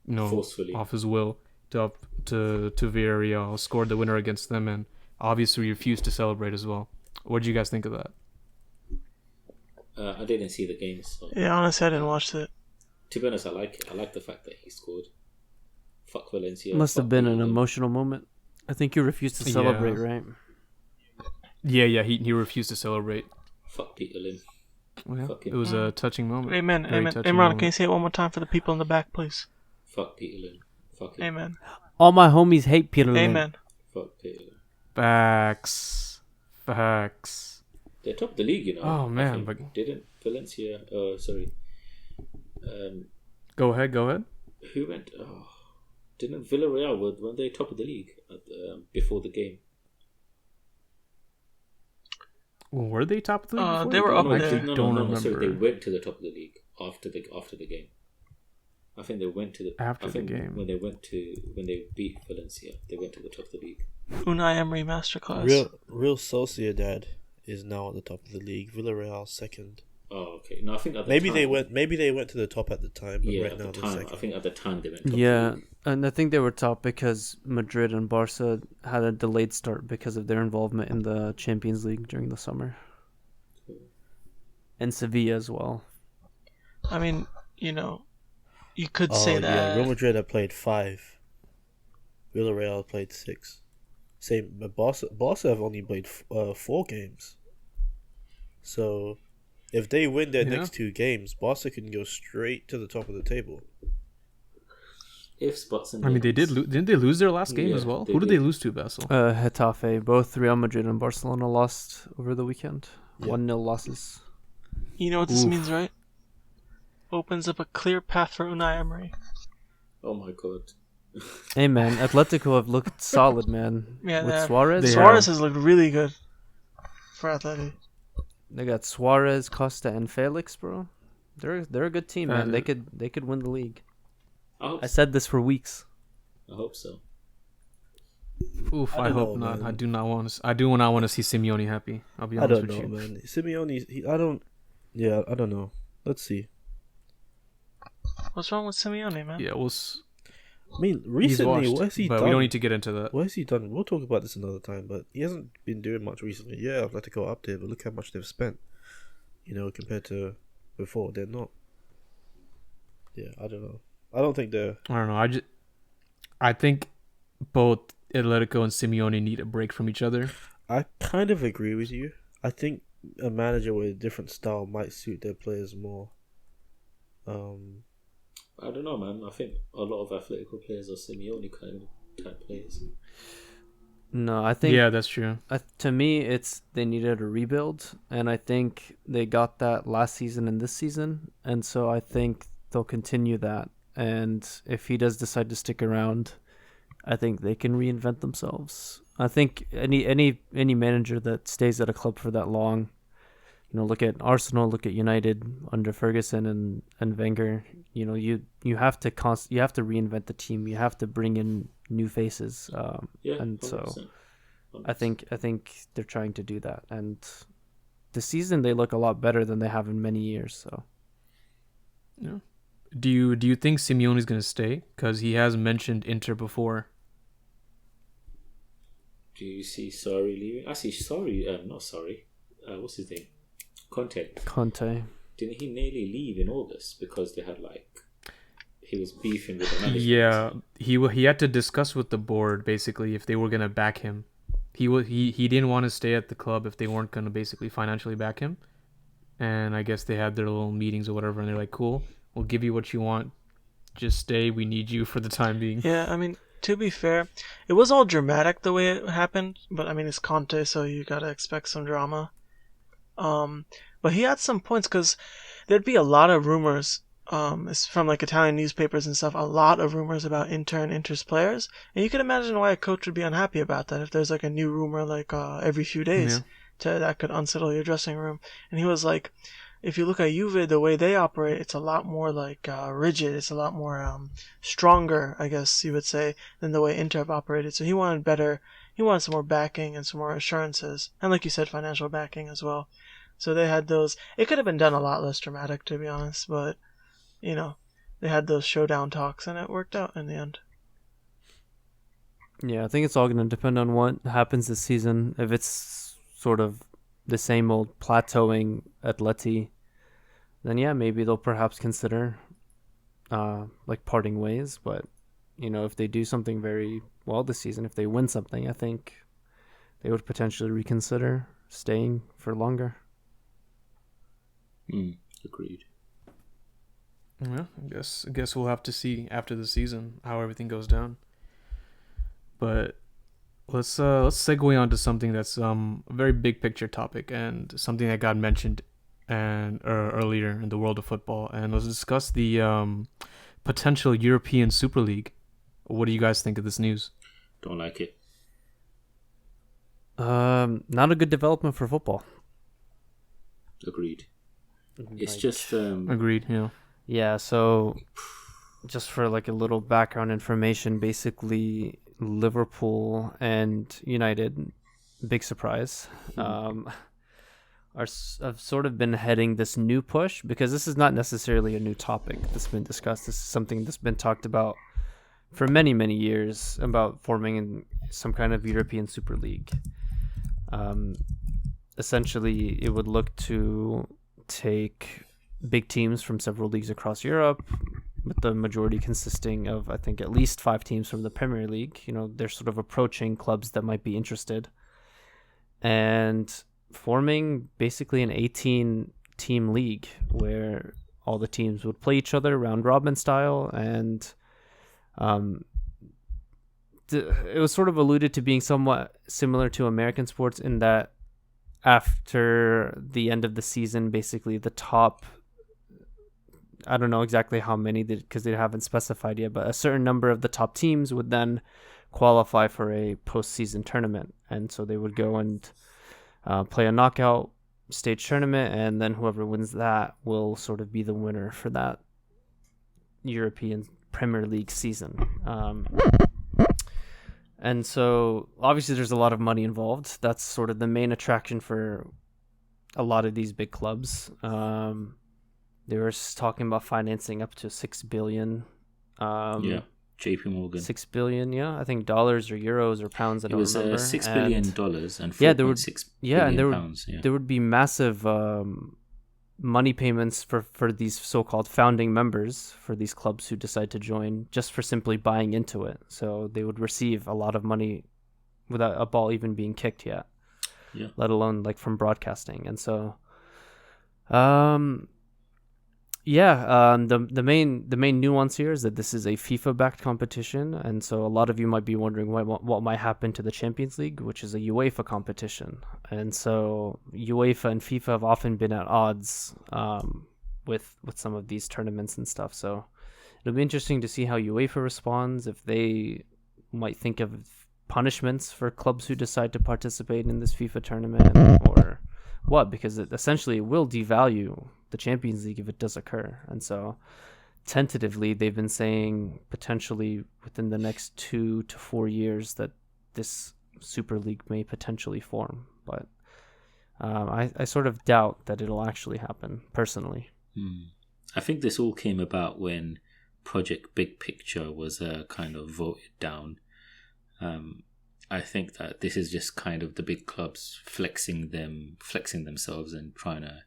Forcefully. off his will to Villarreal, scored the winner against them, and obviously refused to celebrate as well. What did you guys think of that? I didn't see the game, so Yeah, honestly, I didn't watch it. to be honest, I like it. I like the fact that he scored. Fuck Valencia. Must have fuck been an Peter Lim. emotional moment. I think you refused to celebrate, right? Yeah, he refused to celebrate. Fuck Peter Lim. Yeah, Fuck him. it was a touching moment. Amen. Very Amen. touching Imran, moment. can you say it one more time for the people in the back, please? Fuck Peter Lim. Fuck him. Amen. All my homies hate Peter Lim. Amen. Fuck Peter Lim. Facts. They're top of the league, you know. Oh, man, I think. but- Didn't Valencia... sorry. Go ahead. Who went... Oh, didn't Villarreal... Weren't they top of the league before the game? Were they top of the league? before they the were game? up I there. actually don't remember. Sorry, they went to the top of the league after the game. I think they went to the... After I the think game. When they beat Valencia, they went to the top of the league. Unai Emery masterclass. Real Sociedad is now at the top of the league. Villarreal second. Oh, okay. No, I think at the Maybe time, they went to the top at the time, but Yeah, right at now the they're time. second. I think at the time they went top of the Yeah, league. and I think they were top because Madrid and Barca had a delayed start because of their involvement in the Champions League during the summer. And Sevilla as well. I mean, you could say that. Yeah, Real Madrid have played 5. Villarreal played 6. Same, but Barca have only played 4 games. So, if they win their next 2 games, Barca can go straight to the top of the table. If spots and I mean, they didn't they lose their last game Yeah, as well? they Who did they did. lose to, Basil? Getafe, both Real Madrid and Barcelona lost over the weekend. Yeah. 1-0 losses. You know what this Oof. means, right? Opens up a clear path for Unai Emery. Oh my god. Hey man, Atletico have looked solid, man. Yeah, With they have. Suarez, They Suarez has looked really good for Atleti. they got Suarez, Costa, and Felix, bro. They're a good team, man. Uh, They could win the league. I I said this for weeks. hope so. Oof, I I don't hope know, not. man. I do not want to see Simeone happy. I'll be I honest don't with know, you. man. Simeone, I don't know. Let's see. What's wrong with Simeone, man? Yeah, I mean, he's recently, washed, what has he but done? we don't need to get into that. What has he done? We'll talk about this another time, but he hasn't been doing much recently. Yeah, I'd like to go up there, but look how much they've spent. Compared to before, they're not. Yeah, I don't know. I don't think they're. I don't know. I think both Atletico and Simeone need a break from each other. I kind of agree with you. I think a manager with a different style might suit their players more. I don't know, man. I think a lot of Atletico players are Simeone kind of type players. No, I think Yeah, that's true. to me it's they needed a rebuild, and I think they got that last season and this season, and so I think they'll continue that. And if he does decide to stick around, I think they can reinvent themselves. I think any manager that stays at a club for that long, look at Arsenal, look at United under Ferguson and Wenger. You have to you have to reinvent the team. You have to bring in new faces. Yeah, and 100%. so I think they're trying to do that. And this season they look a lot better than they have in many years. So Yeah. Do you think Simeone's gonna stay? Because he has mentioned Inter before. Do you see Sorry leaving? I see Sorry. Not Sorry. What's his name? Conte. Didn't he nearly leave in August because they had he was beefing with the management? Yeah, he had to discuss with the board basically if they were gonna back him. He didn't want to stay at the club if they weren't gonna basically financially back him. and I guess they had their little meetings or whatever, and they're like, "Cool, we'll give you what you want. Just stay. We need you for the time being." Yeah, I mean, to be fair, it was all dramatic the way it happened, but I mean, it's Conte, so you gotta expect some drama. Um, but he had some points because there'd be a lot of rumors. It's from like Italian newspapers and stuff. A lot of rumors about Inter's players, and you can imagine why a coach would be unhappy about that if there's like a new rumor like every few days Yeah. that could unsettle your dressing room. And he was like, if you look at Juve, the way they operate, it's a lot more like rigid. It's a lot more stronger, I guess you would say, than the way Inter have operated. So he wanted better. He wanted some more backing and some more assurances, and like you said, financial backing as well. So they had those. It could have been done a lot less dramatic, to be honest, but you know, they had those showdown talks, and it worked out in the end. Yeah, I think it's all going to depend on what happens this season. If it's sort of the same old plateauing Atleti, then yeah, maybe they'll perhaps consider like parting ways. But if they do something very well this season, if they win something, I think they would potentially reconsider staying for longer. Agreed. Yeah, I guess we'll have to see after the season how everything goes down. But let's segue on to something that's a very big picture topic and something that got mentioned earlier in the world of football. And let's discuss the potential European Super League. What do you guys think of this news? Don't like it. Not a good development for football. Agreed. It's just agreed. Yeah. Yeah. So, just for like a little background information, basically Liverpool and United, big surprise, have sort of been heading this new push, because this is not necessarily a new topic that's been discussed. This is something that's been talked about for many, many years, about forming some kind of European Super League. Essentially, it would look to take big teams from several leagues across Europe, with the majority consisting of, I think, at least 5 teams from the Premier League. They're sort of approaching clubs that might be interested, and forming basically an 18-team league where all the teams would play each other round robin style, and it was sort of alluded to being somewhat similar to American sports in that after the end of the season, basically the top, I don't know exactly how many, because they haven't specified yet, but a certain number of the top teams would then qualify for a postseason tournament. And so they would go and play a knockout stage tournament, and then whoever wins that will sort of be the winner for that European Premier League season. And so obviously there's a lot of money involved. That's sort of the main attraction for a lot of these big clubs. They were talking about financing up to $6 billion. Yeah, JP Morgan. $6 billion, yeah. I think dollars or euros or pounds, I don't remember. It was $6 billion and $4.6 billion pounds. There would be massive money payments for these so-called founding members, for these clubs who decide to join, just for simply buying into it. So they would receive a lot of money without a ball even being kicked yet, let alone like from broadcasting. And so the main nuance here is that this is a FIFA-backed competition, and so a lot of you might be wondering what might happen to the Champions League, which is a UEFA competition. And so UEFA and FIFA have often been at odds with some of these tournaments and stuff. So it'll be interesting to see how UEFA responds, if they might think of punishments for clubs who decide to participate in this FIFA tournament, or what, because it essentially will devalue the Champions League if it does occur. And so tentatively they've been saying potentially within the next 2 to 4 years that this Super League may potentially form, but I sort of doubt that it'll actually happen, personally. I think this all came about when Project Big Picture was kind of voted down. I think that this is just kind of the big clubs flexing themselves and trying to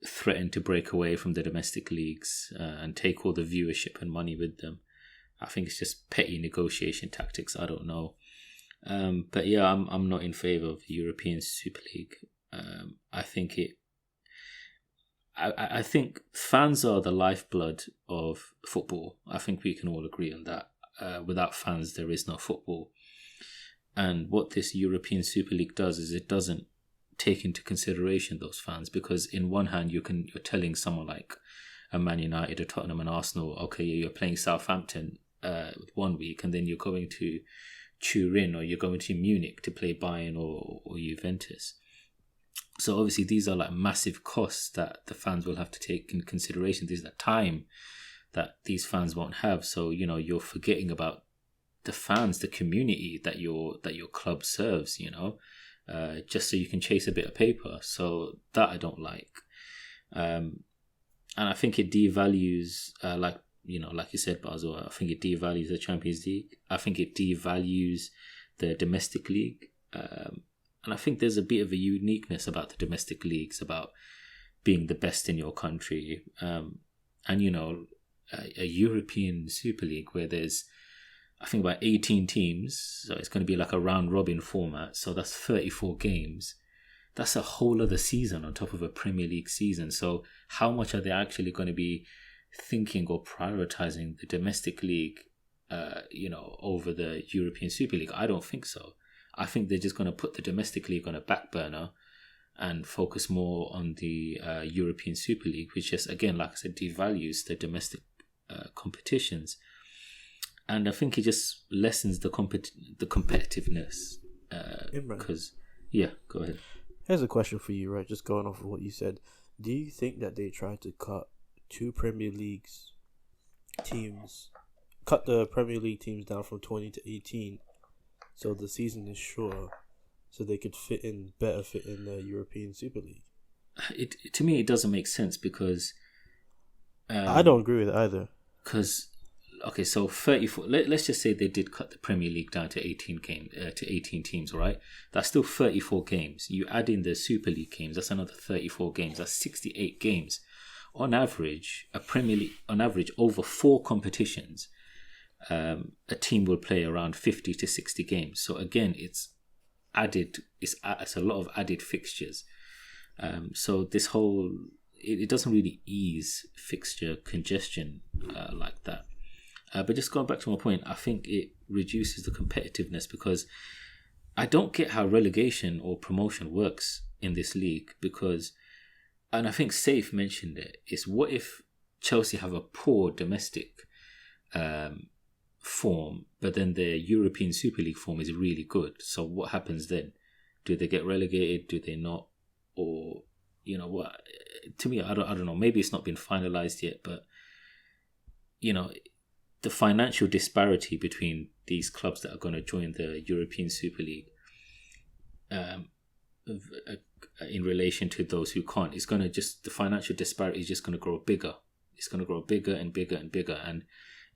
threaten to break away from the domestic leagues and take all the viewership and money with them. I think it's just petty negotiation tactics. I don't know. But yeah, I'm not in favor of the European Super League. I think I think fans are the lifeblood of football. I think we can all agree on that. Without fans, there is no football. And what this European Super League does is it doesn't take into consideration those fans, because in one hand you're telling someone like a Man United, a Tottenham, and Arsenal, okay, you're playing Southampton 1 week, and then you're going to Turin or you're going to Munich to play Bayern or Juventus. So obviously these are like massive costs that the fans will have to take in consideration. This is the time that these fans won't have. So you're forgetting about the fans, the community that your club serves. Just so you can chase a bit of paper. So that I don't like. And I think it devalues, like you said, Basil, I think it devalues the Champions League. I think it devalues the domestic league. And I think there's a bit of a uniqueness about the domestic leagues, about being the best in your country. And, a European Super League where there's, I think, about 18 teams. So it's going to be like a round robin format. So that's 34 games. That's a whole other season on top of a Premier League season. So how much are they actually going to be thinking or prioritizing the domestic league, over the European Super League? I don't think so. I think they're just going to put the domestic league on a back burner and focus more on the European Super League, which just, again, like I said, devalues the domestic competitions. And I think it just lessens the competitiveness. Because, go ahead. Here's a question for you, right? Just going off of what you said. Do you think that they tried to cut the Premier League teams down from 20 to 18, so the season is shorter, so they could better fit in the European Super League? To me, it doesn't make sense, because I don't agree with it either. Because, okay, so 34. Let's just say they did cut the Premier League down to 18 teams, right? That's still 34 games. You add in the Super League games, that's another 34 games. That's 68 games. On average, over 4 competitions, a team will play around 50 to 60 games. So again, it's a lot of added fixtures. So this whole, it doesn't really ease fixture congestion like that. But just going back to my point, I think it reduces the competitiveness, because I don't get how relegation or promotion works in this league, because, and I think Saif mentioned it, is what if Chelsea have a poor domestic form, but then their European Super League form is really good? So what happens then? Do they get relegated? Do they not? Or, what? To me, I don't know. Maybe it's not been finalized yet, but the financial disparity between these clubs that are going to join the European Super League, in relation to those who can't, is going to the financial disparity is just going to grow bigger. It's going to grow bigger and bigger and bigger. And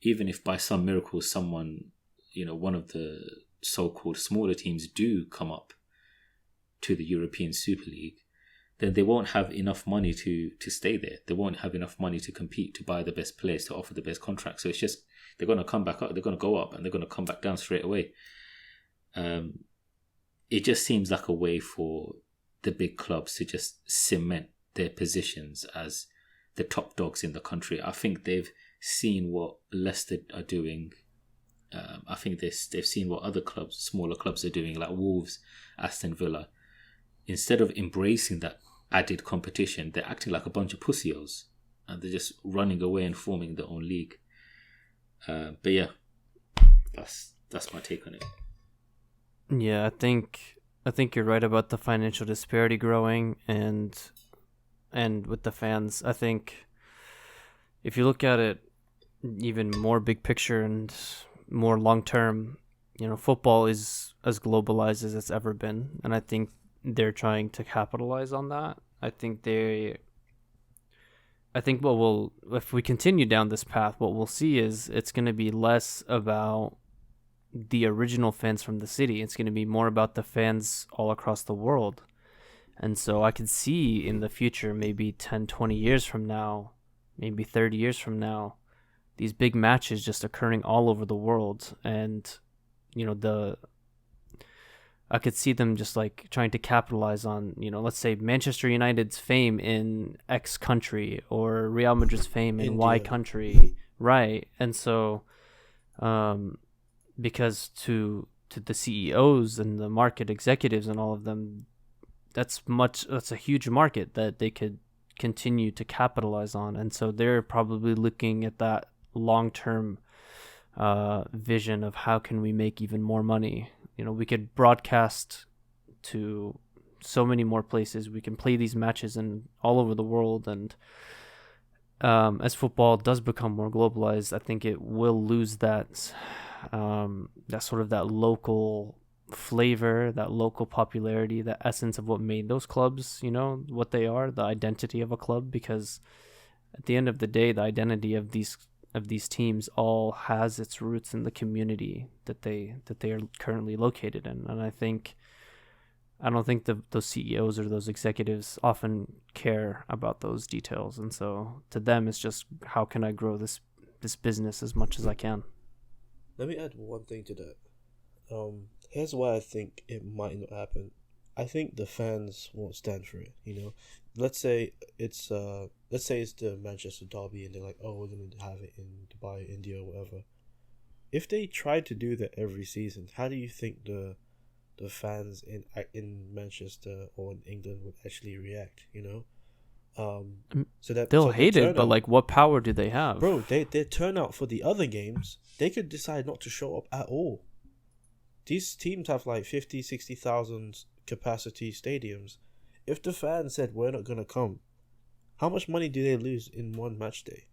even if by some miracle someone, one of the so-called smaller teams do come up to the European Super League, then they won't have enough money to stay there. They won't have enough money to compete, to buy the best players, to offer the best contracts. So it's just, they're going to come back up, they're going to go up, and they're going to come back down straight away. It just seems like a way for the big clubs to just cement their positions as the top dogs in the country. I think they've seen what Leicester are doing. I think they've seen what other clubs, smaller clubs, are doing, like Wolves, Aston Villa. Instead of embracing that added competition, they're acting like a bunch of pussios, and they're just running away and forming their own league. But yeah, that's my take on it. Yeah, I think you're right about the financial disparity growing, and with the fans. I think if you look at it even more big picture and more long term, football is as globalized as it's ever been, and I think they're trying to capitalize on that. I think if we continue down this path, what we'll see is it's going to be less about the original fans from the city. It's going to be more about the fans all across the world. And so I could see in the future, maybe 10, 20 years from now, maybe 30 years from now, these big matches just occurring all over the world. And, I could see them just like trying to capitalize on, let's say Manchester United's fame in X country or Real Madrid's fame in Y country, right? And so, because to the CEOs and the market executives and all of them, that's a huge market that they could continue to capitalize on, and so they're probably looking at that long-term vision of how can we make even more money. We could broadcast to so many more places. We can play these matches in all over the world, and as football does become more globalized, I think it will lose that sort of that local flavor, that local popularity, the essence of what made those clubs, what they are, the identity of a club. Because at the end of the day, the identity of these teams all has its roots in the community that they are currently located in. And I don't think those CEOs or those executives often care about those details. And so to them, it's just, how can I grow this business as much as I can? Let me add one thing to that. Here's why I think it might not happen. I think the fans won't stand for it. Let's say it's the Manchester derby, and they're like, oh, we're gonna have it in Dubai, India, or whatever. If they tried to do that every season, how do you think the fans in Manchester or in England would actually react? So they'll hate it, but like, what power do they have, bro? Their turnout for the other games, they could decide not to show up at all. These teams have like 50, 60,000 capacity stadiums. If the fans said we're not gonna come, how much money do they lose in one match day?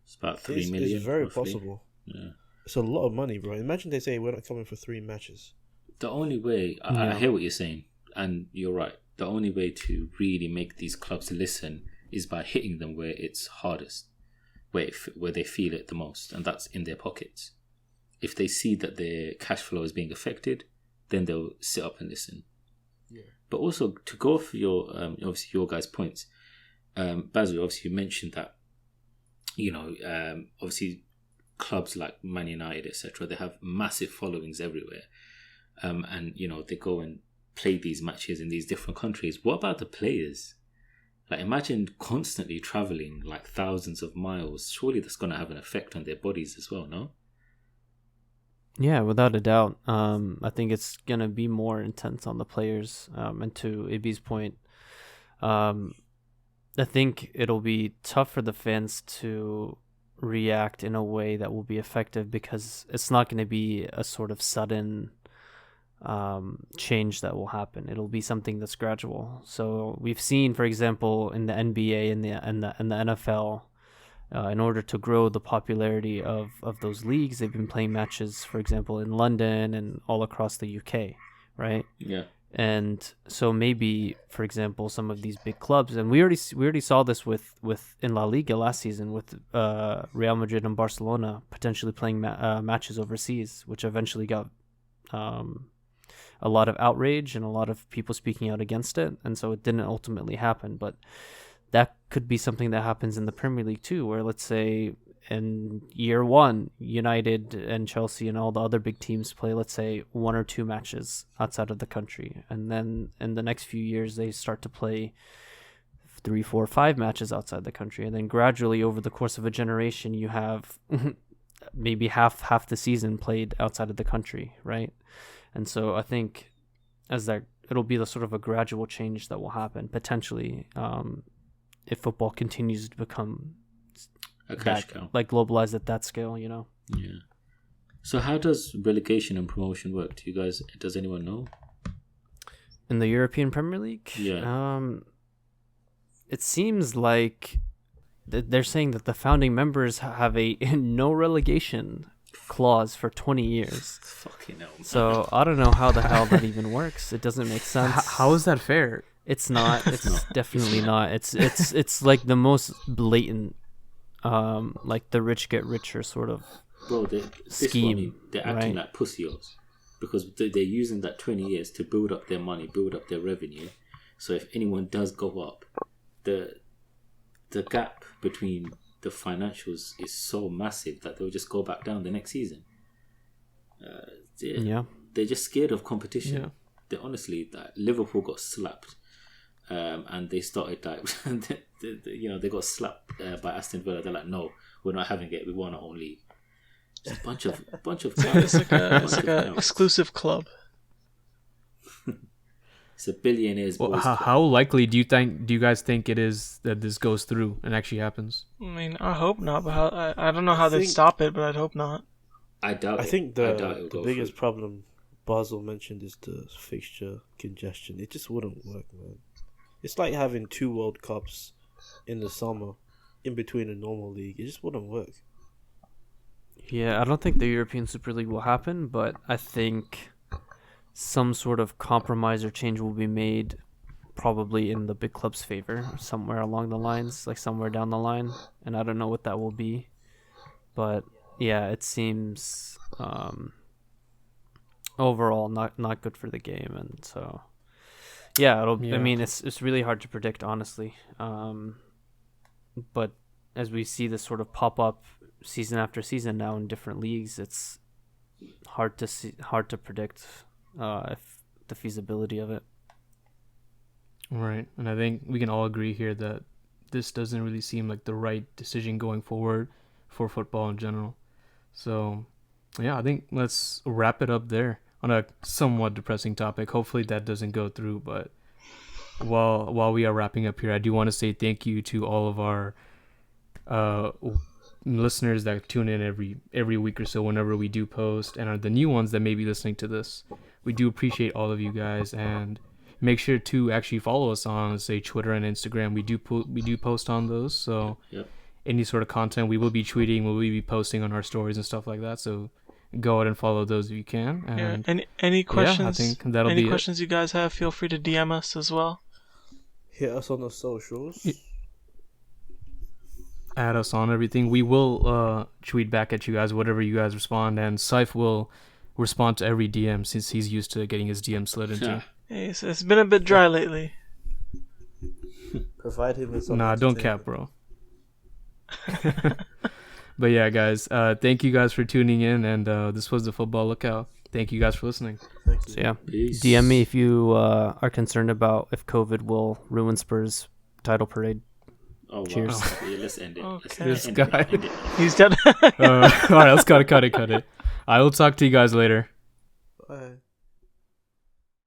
It's about 3 million. It's very roughly. possible. Yeah. It's a lot of money, bro. Imagine they say we're not coming for 3 matches. The only way, I hear what you're saying, and you're right. The only way to really make these clubs listen is by hitting them where it's hardest, where they feel it the most, and that's in their pockets. If they see that their cash flow is being affected, then they'll sit up and listen. Yeah. But also, to go for your obviously your guys' points, Basil, obviously you mentioned that, obviously clubs like Man United, etc., they have massive followings everywhere, and they go and play these matches in these different countries. What about the players? Like, imagine constantly traveling like thousands of miles. Surely that's going to have an effect on their bodies as well, no? Yeah, without a doubt. I think it's going to be more intense on the players. And to Ibi's point, I think it'll be tough for the fans to react in a way that will be effective, because it's not going to be a sort of sudden change that will happen. It'll be something that's gradual. So we've seen, for example, in the NBA and the NFL, in order to grow the popularity of those leagues, they've been playing matches, for example, in London and all across the UK, right? Yeah. And so maybe, for example, some of these big clubs, and we already saw this with in La Liga last season with Real Madrid and Barcelona potentially playing matches overseas, which eventually got a lot of outrage and a lot of people speaking out against it, and so it didn't ultimately happen. But that could be something that happens in the Premier League too, where let's say in year one, United and Chelsea and all the other big teams play, let's say, 1 or 2 matches outside of the country. And then in the next few years, they start to play 3, 4, 5 matches outside the country. And then gradually over the course of a generation, you have maybe half the season played outside of the country, right? And so I think it'll be the sort of a gradual change that will happen potentially, if football continues to become a cash cow, like globalized at that scale, Yeah. So how does relegation and promotion work? Does anyone know? In the European Premier League? Yeah. It seems like they're saying that the founding members have a no relegation clause for 20 years. Fucking hell. So I don't know how the hell that even works. It doesn't make sense. How is that fair? It's not. It's definitely not. It's like the most blatant, like the rich get richer sort of scheme. They're acting like pussios, because they're using that 20 years to build up their money, build up their revenue. So if anyone does go up, the gap between the financials is so massive that they'll just go back down the next season. Yeah. they're just scared of competition. Yeah. They honestly, Liverpool got slapped, and they started they got slapped by Aston Villa. They're like, no, we're not having it. We want our own league. Just a bunch of It's like a exclusive club. It's a billionaire's boys club. How likely do you guys think it is that this goes through and actually happens? I mean, I hope not, but I don't know how they'd stop it, but I'd hope not. I doubt. I think the the biggest problem Basel mentioned is the fixture congestion. It just wouldn't work, man. It's like having 2 World Cups in the summer, in between a normal league. It just wouldn't work. Yeah, I don't think the European Super League will happen, but I think some sort of compromise or change will be made probably in the big club's favor, somewhere along the lines, like somewhere down the line. And I don't know what that will be. But yeah, it seems overall not good for the game. And so, yeah, I mean, it's really hard to predict, honestly. But as we see this sort of pop up season after season now in different leagues, it's hard to predict if the feasibility of it. Right, and I think we can all agree here that this doesn't really seem like the right decision going forward for football in general. So, yeah, I think let's wrap it up there on a somewhat depressing topic. Hopefully that doesn't go through, but while we are wrapping up here, I do want to say thank you to all of our listeners that tune in every week or so whenever we do post, and are the new ones that may be listening to this. We do appreciate all of you guys, and make sure to actually follow us on, say, Twitter and Instagram. We do post on those, so any sort of content we will be tweeting, we'll be posting on our stories and stuff like that. So go out and follow those if you can. And any questions? I think that'll any be questions you guys have? Feel free to DM us as well. Hit us on the socials. Add us on everything. We will tweet back at you guys, whatever you guys respond, and Saif will respond to every DM since he's used to getting his DM slid into. Hey, so it's been a bit dry lately. Provide him with some. Nah, don't cap, bro. But yeah, guys, thank you guys for tuning in, and this was the Football Lookout. Thank you guys for listening. Thank you. So yeah, Peace. DM me if you are concerned about if COVID will ruin Spurs' title parade. Oh, wow. Cheers. Yeah, let's end it. Okay. This guy. He's dead. All right, let's cut it. I will talk to you guys later.